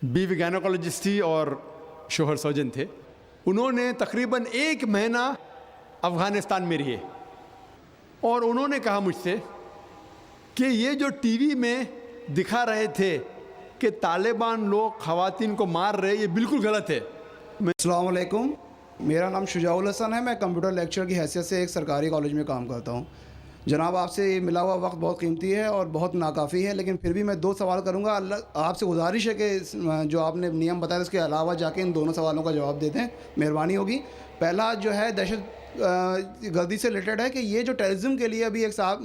بیوی گائنوکالوجسٹ تھی اور شوہر سرجن تھے. انہوں نے تقریباً 1 مہینہ افغانستان میں رہے اور انہوں نے کہا مجھ سے کہ یہ جو ٹی وی میں دکھا رہے تھے کہ طالبان لوگ خواتین کو مار رہے، یہ بالکل غلط ہے. السلام علیکم، میرا نام شجاع الحسن ہے. میں کمپیوٹر لیکچر کی حیثیت سے ایک سرکاری کالج میں کام کرتا ہوں. جناب، آپ سے ملا ہوا وقت بہت قیمتی ہے اور بہت ناکافی ہے، لیکن پھر بھی میں 2 سوال کروں گا. آپ سے گزارش ہے کہ جو آپ نے نیم بتایا اس کے علاوہ جا کے ان دونوں سوالوں کا جواب دے دیں، مہربانی ہوگی. پہلا جو ہے دہشت گردی سے ریلیٹڈ ہے کہ یہ جو ٹیررزم کے لیے ابھی ایک صاحب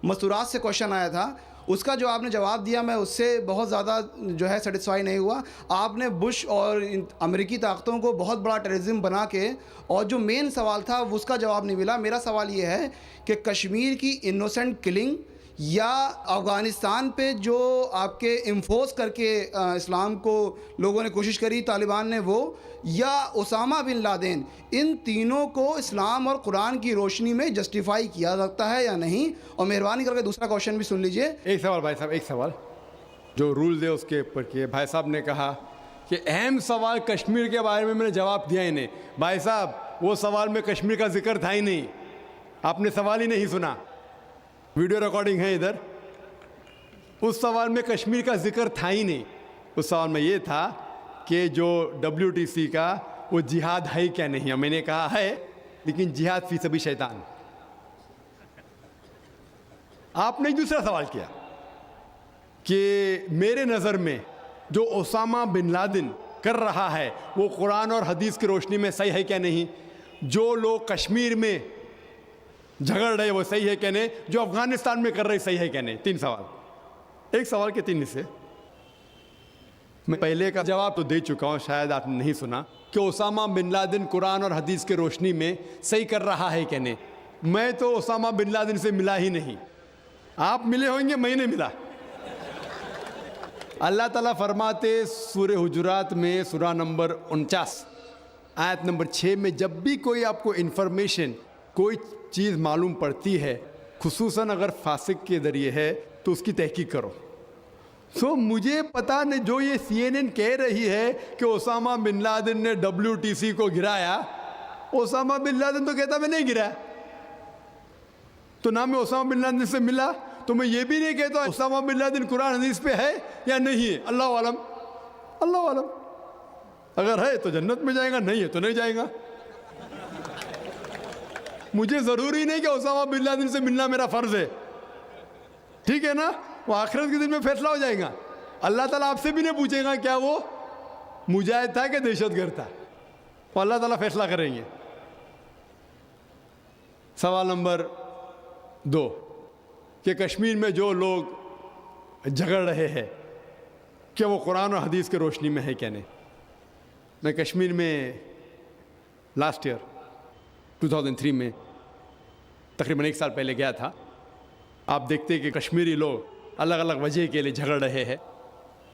مستورات سے کوشچن آیا تھا، اس کا جو آپ نے جواب دیا میں اس سے بہت زیادہ جو ہے سیٹسفائی نہیں ہوا. آپ نے بش اور امریکی طاقتوں کو بہت بڑا ٹیررزم بنا کے، اور جو مین سوال تھا اس کا جواب نہیں ملا. میرا سوال یہ ہے کہ کشمیر کی انوسنٹ کلنگ یا افغانستان پہ جو آپ کے انفورس کر کے اسلام کو لوگوں نے کوشش کری، طالبان نے، وہ یا اسامہ بن لادن، ان تینوں کو اسلام اور قرآن کی روشنی میں جسٹیفائی کیا جاتا ہے یا نہیں؟ اور مہربانی کر کے دوسرا کوشچن بھی سن لیجئے. ایک سوال بھائی صاحب، ایک سوال جو رولز ہے اس کے اوپر کہ بھائی صاحب نے کہا کہ اہم سوال کشمیر کے بارے میں نے جواب دیا ہی نہیں. بھائی صاحب وہ سوال میں کشمیر کا ذکر تھا ہی نہیں، آپ نے سوال ہی نہیں سنا. ویڈیو ریکارڈنگ ہے ادھر. اس سوال میں کشمیر کا ذکر تھا ہی نہیں. اس سوال میں یہ تھا کہ جو WTC کا وہ جہاد ہے کیا نہیں. میں نے کہا ہے، لیکن جہاد فی سبیل شیطان. آپ نے دوسرا سوال کیا کہ میرے نظر میں جو اسامہ بن لادن کر رہا ہے وہ قرآن اور حدیث کی روشنی میں صحیح ہے کیا نہیں. جو لوگ کشمیر میں جھگڑ رہے وہ صحیح ہے کیا نہیں. جو افغانستان میں کر رہے صحیح ہے کیا نہیں. 3 سوال، ایک سوال کے 3 حصے. میں پہلے کا جواب تو دے چکا ہوں، شاید آپ نے نہیں سنا، کہ اسامہ بن لادن قرآن اور حدیث کی روشنی میں صحیح کر رہا ہے کیا نہیں. میں تو اسامہ بن لادن سے ملا ہی نہیں. آپ ملے ہوں گے، میں نہیں ملا. اللہ تعالیٰ فرماتے سورہ حجرات میں سورہ نمبر 49 آیت نمبر 6 میں، جب بھی کوئی آپ کو انفارمیشن، کوئی چیز معلوم پڑتی ہے، خصوصاً اگر فاسق کے ذریعے ہے، تو اس کی تحقیق کرو. مجھے پتا نہیں، جو یہ CNN کہہ رہی ہے کہ اسامہ بن لادن نے WTC کو گرایا، اسامہ بن لادن تو کہتا میں نہیں گرایا. تو نہ میں اسامہ بن لادن سے ملا، تو میں یہ بھی نہیں کہتا اسامہ بن لادن قرآن حدیث پہ ہے یا نہیں ہے. اللہ عالم، اللہ عالم. اگر ہے تو جنت میں جائے گا، نہیں ہے تو نہیں جائے گا. مجھے ضروری نہیں کہ اسامہ بن لادن سے ملنا میرا فرض ہے، ٹھیک ہے نا. وہ آخرت کے دن میں فیصلہ ہو جائے گا. اللہ تعالیٰ آپ سے بھی نہیں پوچھے گا کیا وہ مجاہد تھا کہ دہشت گرد تھا. وہ اللہ تعالیٰ فیصلہ کریں گے. سوال نمبر 2 کہ کشمیر میں جو لوگ جھگڑ رہے ہیں کیا وہ قرآن اور حدیث کی روشنی میں ہے کیا نہیں. میں کشمیر میں لاسٹ ایئر 2003 میں تقریباً 1 سال پہلے گیا تھا. آپ دیکھتے ہیں کہ کشمیری لوگ الگ الگ وجہ کے لیے جھگڑ رہے ہیں.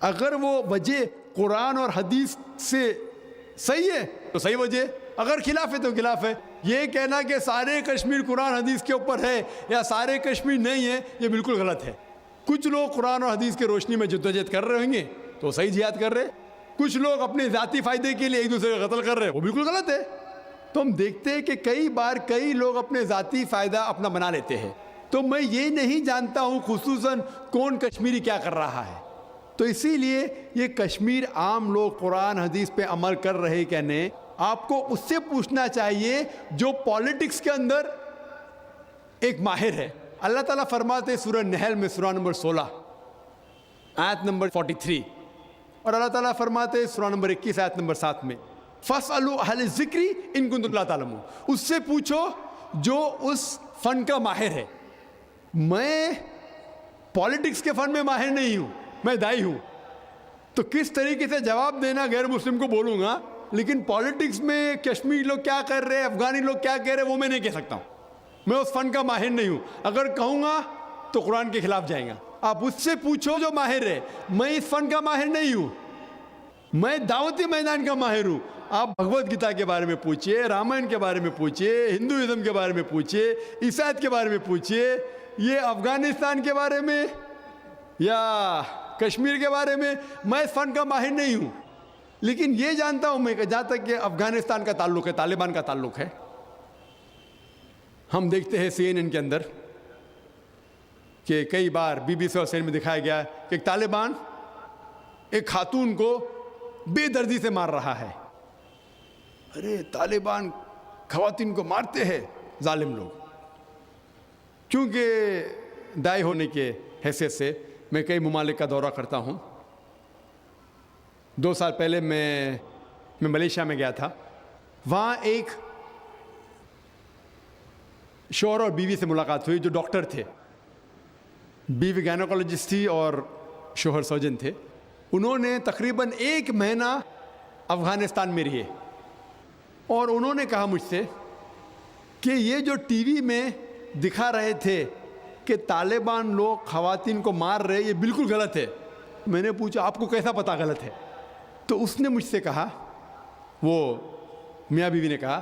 اگر وہ وجہ قرآن اور حدیث سے صحیح ہے تو صحیح وجہ، اگر خلاف ہے تو خلاف ہے. یہ کہنا کہ سارے کشمیر قرآن حدیث کے اوپر ہے یا سارے کشمیر نہیں ہے، یہ بالکل غلط ہے. کچھ لوگ قرآن اور حدیث کی روشنی میں جدوجہد کر رہے ہوں گے تو صحیح جہاد کر رہے. کچھ لوگ اپنے ذاتی فائدے کے لیے ایک دوسرے کا قتل کر رہے، وہ بالکل غلط ہے. تو ہم دیکھتے ہیں کہ کئی بار کئی لوگ اپنے ذاتی فائدہ اپنا بنا لیتے ہیں. تو میں یہ نہیں جانتا ہوں خصوصاً کون کشمیری کیا کر رہا ہے. تو اسی لیے یہ کشمیر عام لوگ قرآن حدیث پہ عمل کر رہے کہ نہیں، آپ کو اس سے پوچھنا چاہیے جو پالیٹکس کے اندر ایک ماہر ہے. اللہ تعالیٰ فرماتے سورہ نحل میں سورہ نمبر 16 آیت نمبر 43، اور اللہ تعالیٰ فرماتے سورہ نمبر 21 آیت نمبر 7 میں، فَاسْأَلُوا أَهْلَ الذِّكْرِ إِن كُنتُمْ لَا تَعْلَمُونَ. اس سے پوچھو جو اس فن کا ماہر ہے. میں پالیٹکس کے فن میں ماہر نہیں ہوں، میں دائی ہوں. تو کس طریقے سے جواب دینا غیر مسلم کو بولوں گا، لیکن پالیٹکس میں کشمیری لوگ کیا کر رہے ہیں، افغانی لوگ کیا کہہ رہے ہیں، وہ میں نہیں کہہ سکتا ہوں. میں اس فن کا ماہر نہیں ہوں. اگر کہوں گا تو قرآن کے خلاف جائیں گا. آپ اس سے پوچھو جو ماہر ہے. میں اس فن کا ماہر نہیں ہوں، میں دعوتی میدان کا ماہر ہوں. آپ بھگوت گیتا کے بارے میں پوچھئے، رامائن کے بارے میں پوچھئے، ہندوازم کے بارے میں پوچھئے، عیسائیت کے بارے میں پوچھئے. یہ افغانستان کے بارے میں یا کشمیر کے بارے میں میں اس فن کا ماہر نہیں ہوں، لیکن یہ جانتا ہوں میں کہ جہاں تک کہ افغانستان کا تعلق ہے، طالبان کا تعلق ہے، ہم دیکھتے ہیں CNN کے اندر کہ کئی بار BBC اور CNN میں دکھایا گیا کہ طالبان ایک خاتون کو بے دردی سے مار رہا ہے۔ ارے طالبان خواتین کو مارتے ہیں ظالم لوگ۔ کیونکہ دائی ہونے کے حیثیت سے میں کئی ممالک کا دورہ کرتا ہوں۔ 2 سال پہلے میں ملیشیا میں گیا تھا۔ وہاں ایک شوہر اور بیوی سے ملاقات ہوئی جو ڈاکٹر تھے، بیوی گائنیکولوجسٹ تھی اور شوہر سرجن تھے۔ انہوں نے تقریباً 1 مہینہ افغانستان میں رہے اور انہوں نے کہا مجھ سے کہ یہ جو ٹی وی میں دکھا رہے تھے کہ طالبان لوگ خواتین کو مار رہے، یہ بالکل غلط ہے۔ میں نے پوچھا آپ کو کیسا پتا غلط ہے؟ تو اس نے مجھ سے کہا، وہ میاں بیوی نے کہا،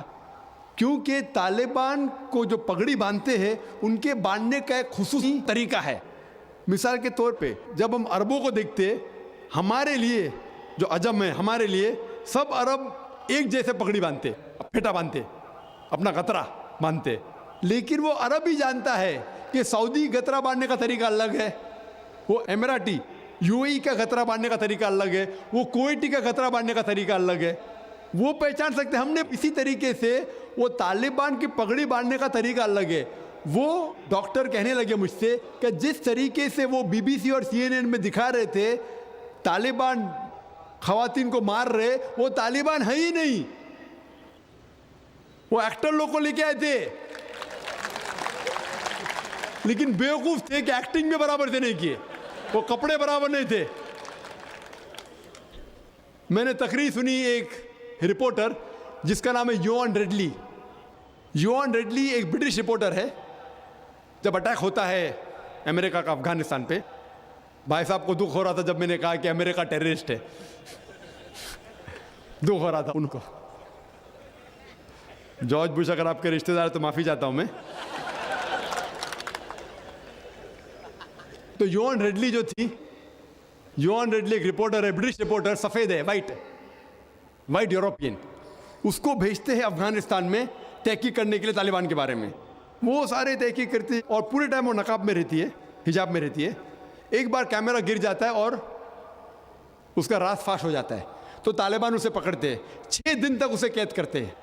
کیونکہ طالبان کو جو پگڑی باندھتے ہیں ان کے باندھنے کا ایک خصوصی طریقہ ہے۔ مثال کے طور پہ جب ہم عربوں کو دیکھتے، ہمارے لیے جو عجم ہے، ہمارے لیے سب عرب ایک جیسے پگڑی باندھتے، پھیٹا باندھتے، اپنا غترہ باندھتے، لیکن وہ عرب ہی جانتا ہے کہ سعودی غترہ باندھنے کا طریقہ الگ ہے، وہ اماراتی UAE کا غترہ باندھنے کا طریقہ الگ ہے، وہ کویٹی کا غترہ باندھنے کا طریقہ الگ ہے۔ وہ پہچان سکتے۔ ہم نے اسی طریقے سے وہ طالبان کی پگڑی باندھنے کا طریقہ الگ ہے۔ وہ ڈاکٹر کہنے لگے مجھ سے کہ جس طریقے سے وہ BBC اور CNN میں دکھا رہے تھے طالبان خواتین کو مار رہے، وہ طالبان ہے ہی نہیں، وہ ایکٹر لوگ کو لے کے آئے تھے، لیکن بیوقوف تھے کہ ایکٹنگ میں برابر سے نہیں کیے، وہ کپڑے برابر نہیں تھے۔ میں نے تقریر سنی ایک رپورٹر جس کا نام ہے یوان ریڈلی۔ یوان ریڈلی ایک برٹش رپورٹر ہے۔ جب اٹیک ہوتا ہے امریکہ کا افغانستان پہ، بھائی صاحب کو دکھ ہو رہا تھا جب میں نے کہا کہ امریکہ ٹیررسٹ ہے، دکھ ہو رہا تھا ان کو۔ جارج بش اگر آپ کے رشتہ دار تو معافی چاہتا ہوں میں۔ تو یوان ریڈلی جو تھی، یوان ریڈلی ایک رپورٹر ہے، برٹش رپورٹر، سفید ہے، وائٹ یوروپین، اس کو بھیجتے ہیں افغانستان میں تحقیق کرنے کے لیے طالبان کے بارے میں۔ وہ سارے تحقیق کرتے اور پورے ٹائم وہ نقاب میں رہتی ہے، حجاب میں رہتی ہے۔ ایک بار کیمرہ گر جاتا ہے اور اس کا راز فاش ہو جاتا ہے، تو طالبان اسے پکڑتے ہیں، 6 دن تک اسے قید کرتے ہیں۔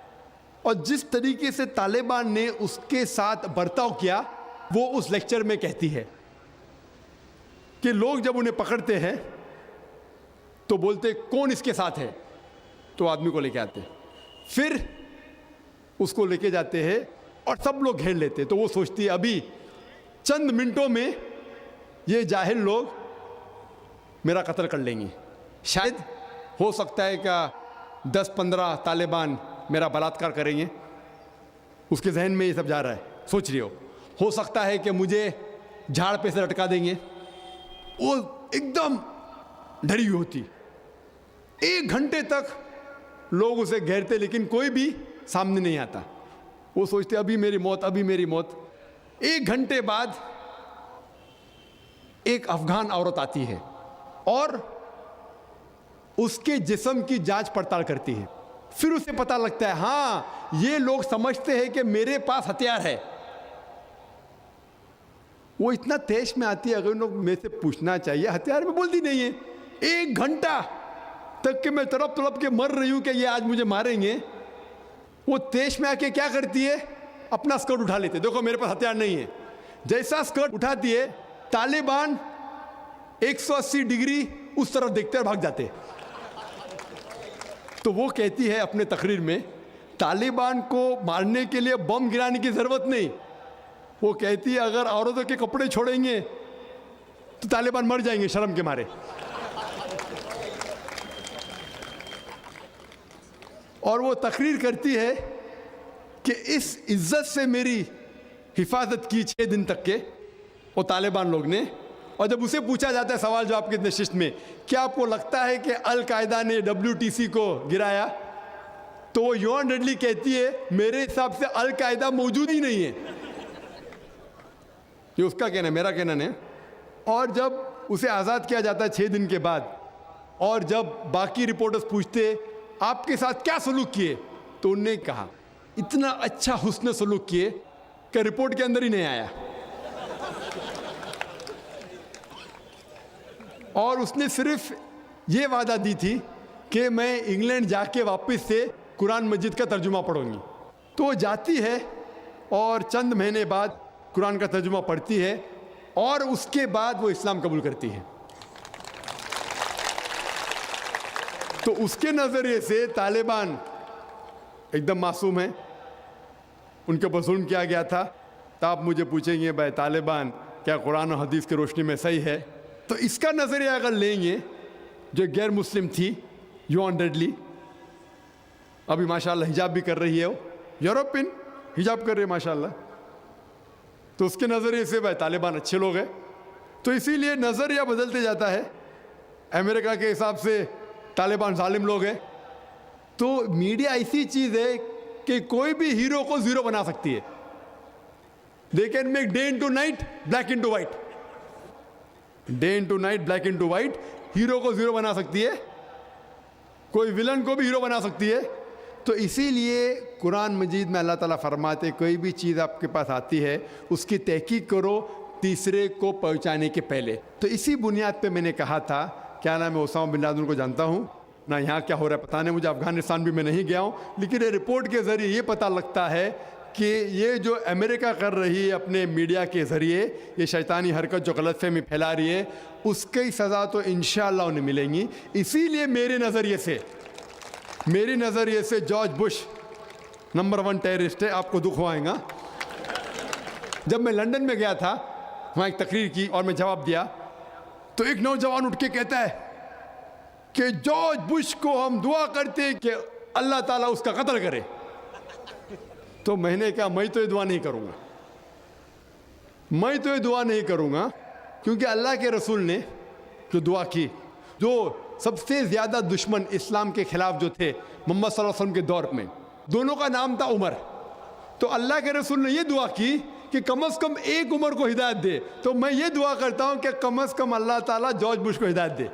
اور جس طریقے سے طالبان نے اس کے ساتھ برتاؤ کیا، وہ اس لیکچر میں کہتی ہے کہ لوگ جب انہیں پکڑتے ہیں تو بولتے کون اس کے ساتھ ہے، تو آدمی کو لے کے آتے، پھر اس کو لے کے جاتے ہیں اور سب لوگ گھیر لیتے۔ تو وہ سوچتی ہے ابھی چند منٹوں میں یہ جاہل لوگ میرا قتل کر لیں گے، شاید ہو سکتا ہے کہ 10-15 طالبان میرا بلاತ್ಕಾರ کریں گے۔ اس کے ذہن میں یہ سب جا رہا ہے، سوچ رہی ہو سکتا ہے کہ مجھے جھاڑ پہ سے لٹکا دیں گے۔ وہ ایک دم ڈری ہوئی ہوتی، 1 گھنٹے تک لوگ اسے گھیرتے لیکن کوئی بھی سامنے نہیں آتا۔ وہ سوچتے ابھی میری موت، ابھی میری موت۔ 1 گھنٹے بعد ایک افغان عورت آتی ہے اور اس کے جسم کی جانچ پڑتال کرتی ہے۔ پھر اسے پتہ لگتا ہے ہاں یہ لوگ سمجھتے ہیں کہ میرے پاس ہتھیار ہے۔ وہ اتنا تیش میں آتی ہے، اگر ان لوگ میں سے پوچھنا چاہیے ہتھیار میں، بولتی نہیں ہے۔ 1 گھنٹہ تک کہ میں تڑپ کے مر رہی ہوں کہ یہ آج مجھے ماریں گے، وہ تیش میں آ کے کیا کرتی ہے، اپنا اسکرٹ اٹھا لیتے، دیکھو میرے پاس ہتھیار نہیں ہے۔ جیسا اسکرٹ اٹھاتی ہے، طالبان 180 ڈگری اس طرف دیکھتے اور بھاگ جاتے۔ تو وہ کہتی ہے اپنے تقریر میں طالبان کو مارنے کے لیے بم گرانے کی ضرورت نہیں۔ وہ کہتی ہے اگر عورتوں کے کپڑے چھوڑیں گے تو طالبان مر جائیں گے شرم کے مارے۔ اور وہ تقریر کرتی ہے کہ اس عزت سے میری حفاظت کی 6 دن تک کے وہ طالبان لوگ نے۔ اور جب اسے پوچھا جاتا ہے سوال جواب کی نشست میں، کیا آپ کو لگتا ہے کہ القاعدہ نے WTC کو گرایا، تو وہ یوان ریڈلی کہتی ہے میرے حساب سے القاعدہ موجود ہی نہیں ہے۔ یہ اس کا کہنا ہے، میرا کہنا نہیں۔ اور جب اسے آزاد کیا جاتا ہے 6 دن کے بعد، اور جب باقی رپورٹرز پوچھتے آپ کے ساتھ کیا سلوک کیے، تو انہوں نے کہا اتنا اچھا حسن سلوک کیے کہ رپورٹ کے اندر ہی نہیں آیا. اور اس نے صرف یہ وعدہ دی تھی کہ میں انگلینڈ جا کے واپس سے قرآن مجید کا ترجمہ پڑھوں گی. تو وہ جاتی ہے اور چند مہینے بعد قرآن کا ترجمہ پڑھتی ہے، اور اس کے بعد وہ اسلام قبول کرتی ہے. تو اس کے نظریے سے طالبان ایک دم معصوم ہیں، ان کے اوپر ظلم کیا گیا تھا. تو آپ مجھے پوچھیں گے بھائی طالبان کیا قرآن و حدیث کی روشنی میں صحیح ہے؟ تو اس کا نظریہ اگر لیں گے، جو غیر مسلم تھی یوان ڈیڈلی، ابھی ماشاءاللہ حجاب بھی کر رہی ہے، وہ یورپین حجاب کر رہی ہے ماشاءاللہ، تو اس کے نظریے سے بھائی طالبان اچھے لوگ ہیں. تو اسی لیے نظریہ بدلتے جاتا ہے. امریکہ کے حساب سے طالبان ظالم لوگ ہیں. تو میڈیا ایسی چیز ہے کہ کوئی بھی ہیرو کو زیرو بنا سکتی ہے. They can make day into night black into white, day into night black into white. Hero کو زیرو بنا سکتی ہے، کوئی ولن کو بھی ہیرو بنا سکتی ہے. تو اسی لیے قرآن مجید میں اللہ تعالیٰ فرماتے کوئی بھی چیز آپ کے پاس آتی ہے اس کی تحقیق کرو تیسرے کو پہنچانے کے پہلے. تو اسی بنیاد پہ میں نے کہا تھا، کیا نام ہے، اسامہ بن لادن کو جانتا ہوں نہ، یہاں کیا ہو رہا ہے پتہ نہیں مجھے، افغانستان بھی میں نہیں گیا ہوں، لیکن یہ رپورٹ کے ذریعے یہ پتہ لگتا ہے کہ یہ جو امریکہ کر رہی ہے اپنے میڈیا کے ذریعے، یہ شیطانی حرکت جو غلط فہمی پھیلا رہی ہے، اس کی سزا تو انشاءاللہ انہیں ملیں گی. اسی لیے میرے نظریے سے جارج بش نمبر 1 ٹیررسٹ ہے. آپ کو دکھ ہوائیں گا. جب میں لندن میں گیا تھا، وہاں ایک تقریر کی اور میں جواب دیا، تو ایک نوجوان اٹھ کے کہتا ہے کہ جارج بش کو ہم دعا کرتے ہیں کہ اللہ تعالیٰ اس کا قتل کرے. تو میں نے کہا میں تو یہ دعا نہیں کروں گا، کیونکہ اللہ کے رسول نے جو دعا کی، جو سب سے زیادہ دشمن اسلام کے خلاف جو تھے محمد صلی اللہ علیہ وسلم کے دور میں، دونوں کا نام تھا عمر. تو اللہ کے رسول نے یہ دعا کی کہ کم از کم ایک عمر کو ہدایت دے. تو میں یہ دعا کرتا ہوں کہ کم از کم اللہ تعالیٰ جارج بش کو ہدایت دے.